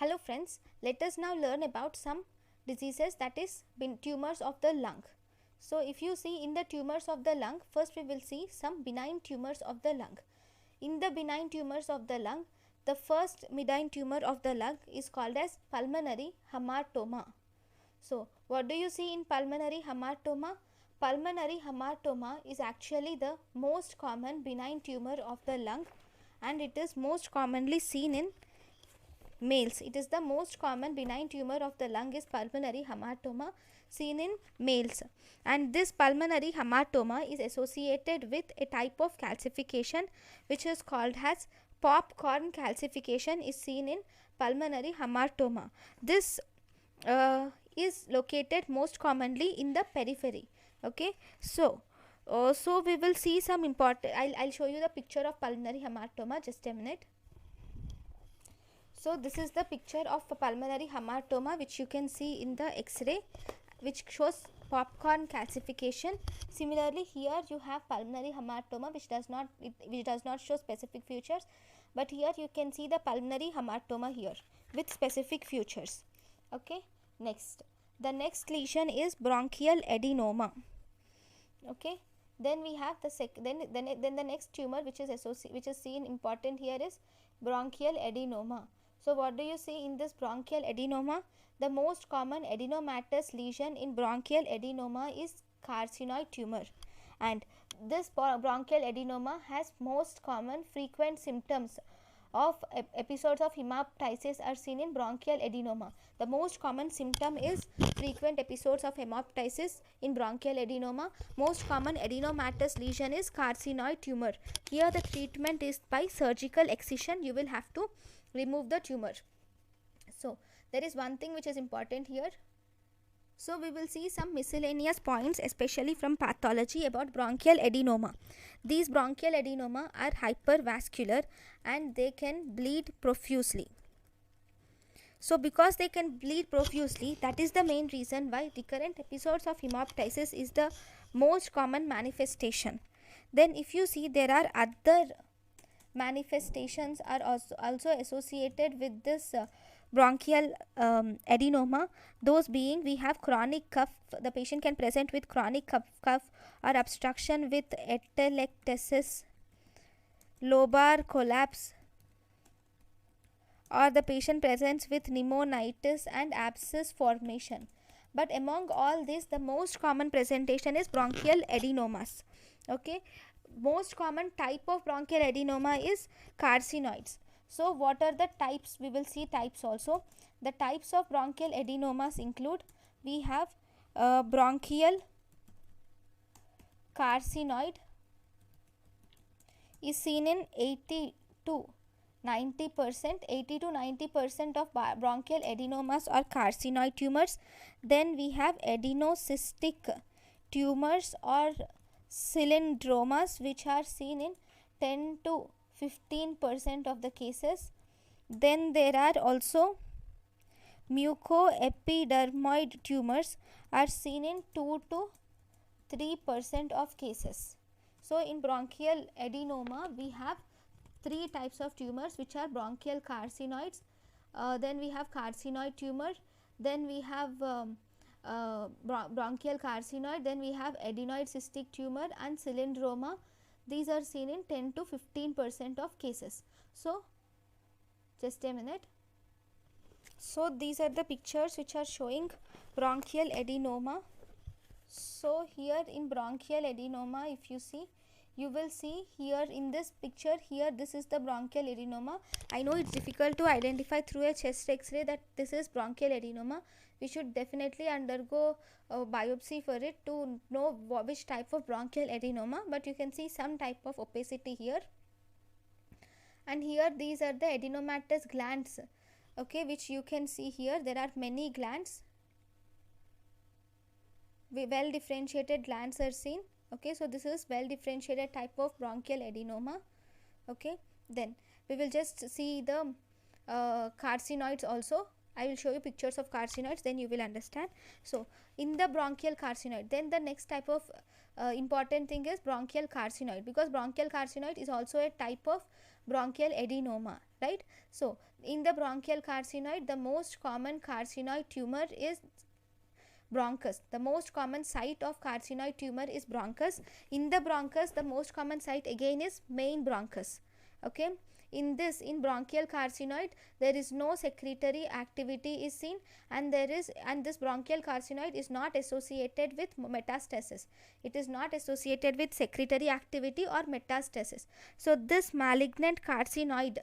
Hello friends, let us now learn about some diseases, that is tumors of the lung. So if you see in the tumors of the lung, first we will see some benign tumors of the lung. In the benign tumors of the lung, the first benign tumor of the lung is called as pulmonary hamartoma. So what do you see in pulmonary hamartoma? Pulmonary hamartoma is actually the most common benign tumor of the lung, and it is most commonly seen in males. It is the most common benign tumor of the lung is pulmonary hamartoma, seen in males, and this pulmonary hamartoma is associated with a type of calcification which is called as popcorn calcification is seen in pulmonary hamartoma. This is located most commonly in the periphery. Okay, so we will see some important. I'll show you the picture of pulmonary hamartoma. Just a minute. So this is the picture of a pulmonary hamartoma which you can see in the X-ray, which shows popcorn calcification. Similarly, here you have pulmonary hamartoma which does not show specific features, but here you can see the pulmonary hamartoma here with specific features. Okay, next, the next lesion is bronchial adenoma. Okay, then we have then the next tumor which is seen important here is bronchial adenoma. So what do you see in this bronchial adenoma? The most common adenomatous lesion in bronchial adenoma is carcinoid tumor, and this bronchial adenoma has most common frequent symptoms of episodes of hemoptysis are seen in bronchial adenoma. The most common symptom is frequent episodes of hemoptysis in bronchial adenoma. Most common adenomatous lesion is carcinoid tumor. Here the treatment is by surgical excision. You will have to remove the tumor. So there is one thing which is important here. So we will see some miscellaneous points, especially from pathology, about bronchial adenoma. These bronchial adenoma are hypervascular and they can bleed profusely. So because they can bleed profusely, that is the main reason why recurrent episodes of hemoptysis is the most common manifestation. Then if you see, there are other manifestations are also associated with this bronchial adenoma. Those being, we have chronic cough. The patient can present with chronic cough or obstruction with atelectasis, lobar collapse, or the patient presents with pneumonitis and abscess formation. But among all this, the most common presentation is bronchial adenomas. Okay, most common type of bronchial adenoma is carcinoids. So what are the types? We will see types also. The types of bronchial adenomas include, we have bronchial carcinoid is seen in 80 to 90% of bronchial adenomas are carcinoid tumors. Then we have adenocystic tumors or cylindromas which are seen in 10 to 15% of the cases. Then there are also mucoepidermoid tumors are seen in 2 to 3% of cases. So in bronchial adenoma we have three types of tumors which are bronchial carcinoids, then we have carcinoid tumor, then we have bronchial carcinoid, then we have adenoid cystic tumor and cylindroma. These are seen in 10 to 15% of cases. So just a minute. So these are the pictures which are showing bronchial adenoma. So here in bronchial adenoma, if you see, you will see here in this picture, here this is the bronchial adenoma. I know it's difficult to identify through a chest x-ray that this is bronchial adenoma. We should definitely undergo a biopsy for it to know which type of bronchial adenoma, but you can see some type of opacity here. And here these are the adenomatous glands, okay, which you can see here. There are many glands, well differentiated glands are seen. Okay, so this is well differentiated type of bronchial adenoma. Okay, then we will just see the carcinoids also. I will show you pictures of carcinoids, then you will understand. So in the bronchial carcinoid, then the next type of important thing is bronchial carcinoid, because bronchial carcinoid is also a type of bronchial adenoma. right? So in the bronchial carcinoid, the most common carcinoid tumor is bronchus. The most common site of carcinoid tumor is bronchus. In the bronchus, the most common site again is main bronchus. Okay, in bronchial carcinoid, there is no secretory activity is seen, and this bronchial carcinoid is not associated with metastasis. It is not associated with secretory activity or metastasis. So this malignant carcinoid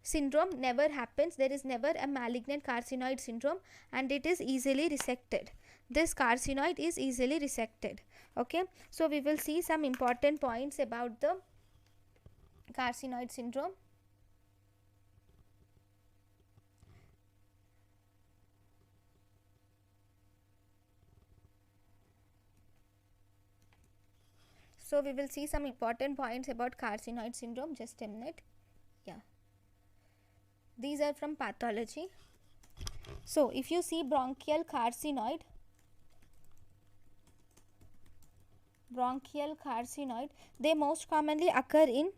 syndrome never happens. There is never a malignant carcinoid syndrome, and it is easily resected. This carcinoid is easily resected. Okay, so we will see some important points about the carcinoid syndrome. So we will see some important points about carcinoid syndrome. Just a minute. Yeah, these are from pathology. So if you see bronchial carcinoid, they most commonly occur in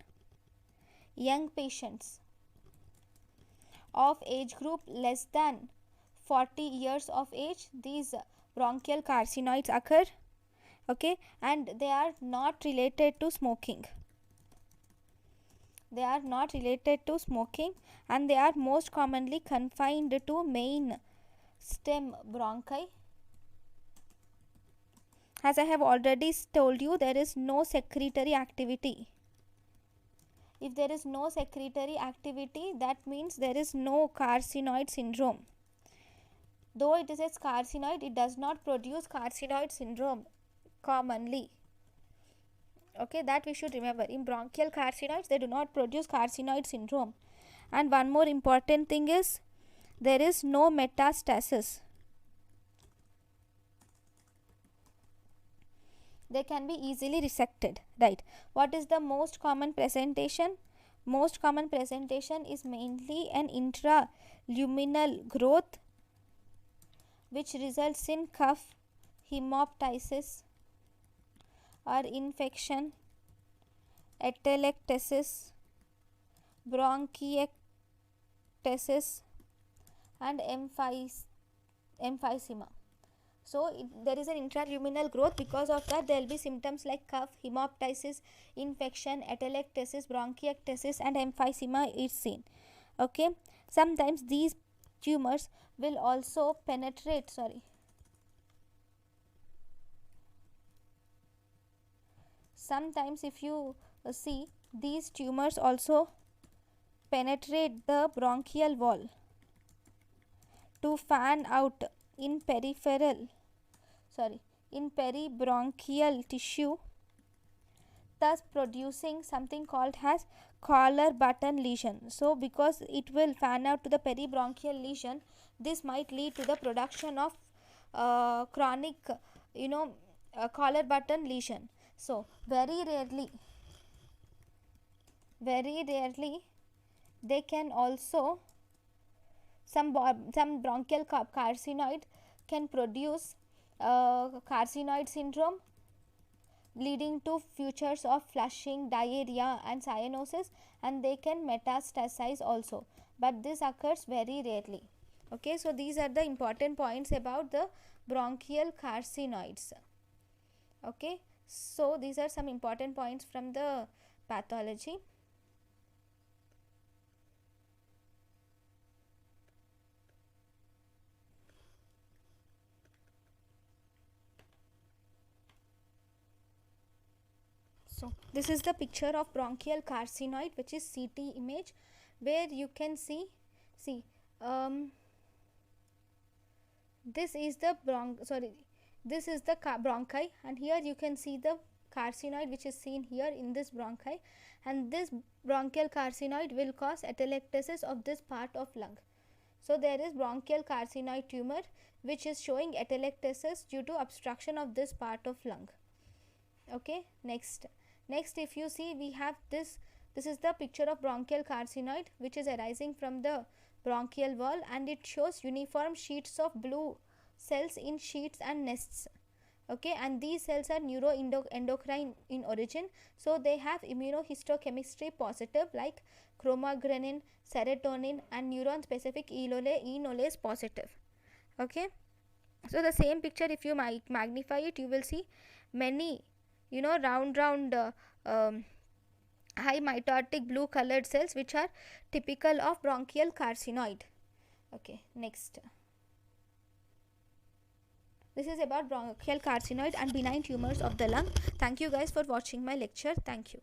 young patients of age group less than 40 years of age. These bronchial carcinoids occur. Okay, and they are not related to smoking. They are not related to smoking, and they are most commonly confined to main stem bronchi. As I have already told you, there is no secretory activity. If there is no secretory activity, that means there is no carcinoid syndrome. Though it is a carcinoid, it does not produce carcinoid syndrome commonly. Okay, that we should remember. In bronchial carcinoids, they do not produce carcinoid syndrome. And one more important thing is, there is no metastasis. They can be easily resected, right? What is the most common presentation? Most common presentation is mainly an intraluminal growth, which results in cough, hemoptysis or infection, atelectasis, bronchiectasis and emphysema. So there is an intraluminal growth. Because of that, there will be symptoms like cough, hemoptysis, infection, atelectasis, bronchiectasis and emphysema is seen. Okay, sometimes these tumors will also penetrate, sometimes if you see, these tumors also penetrate the bronchial wall to fan out in peribronchial tissue, thus producing something called as collar button lesion. So because it will fan out to the peribronchial lesion, this might lead to the production of chronic collar button lesion. So very rarely they can also, some bronchial carcinoid can produce carcinoid syndrome, leading to features of flushing, diarrhea and cyanosis, and they can metastasize also, but this occurs very rarely. Okay, so these are the important points about the bronchial carcinoids. Okay, so these are some important points from the pathology. So this is the picture of bronchial carcinoid, which is CT image, where you can see this is the bronchi, and here you can see the carcinoid which is seen here in this bronchi, and this bronchial carcinoid will cause atelectasis of this part of lung. So there is bronchial carcinoid tumor which is showing atelectasis due to obstruction of this part of lung. Okay, next if you see, we have this is the picture of bronchial carcinoid which is arising from the bronchial wall, and it shows uniform sheets of blue cells in sheets and nests. Okay, and these cells are neuroendocrine in origin, so they have immunohistochemistry positive like chromogranin, serotonin, and neuron specific enolase positive. Okay, so the same picture, if you magnify it, you will see many, round high mitotic blue colored cells which are typical of bronchial carcinoid. Okay, next. This is about bronchial carcinoid and benign tumors of the lung. Thank you guys for watching my lecture. Thank you.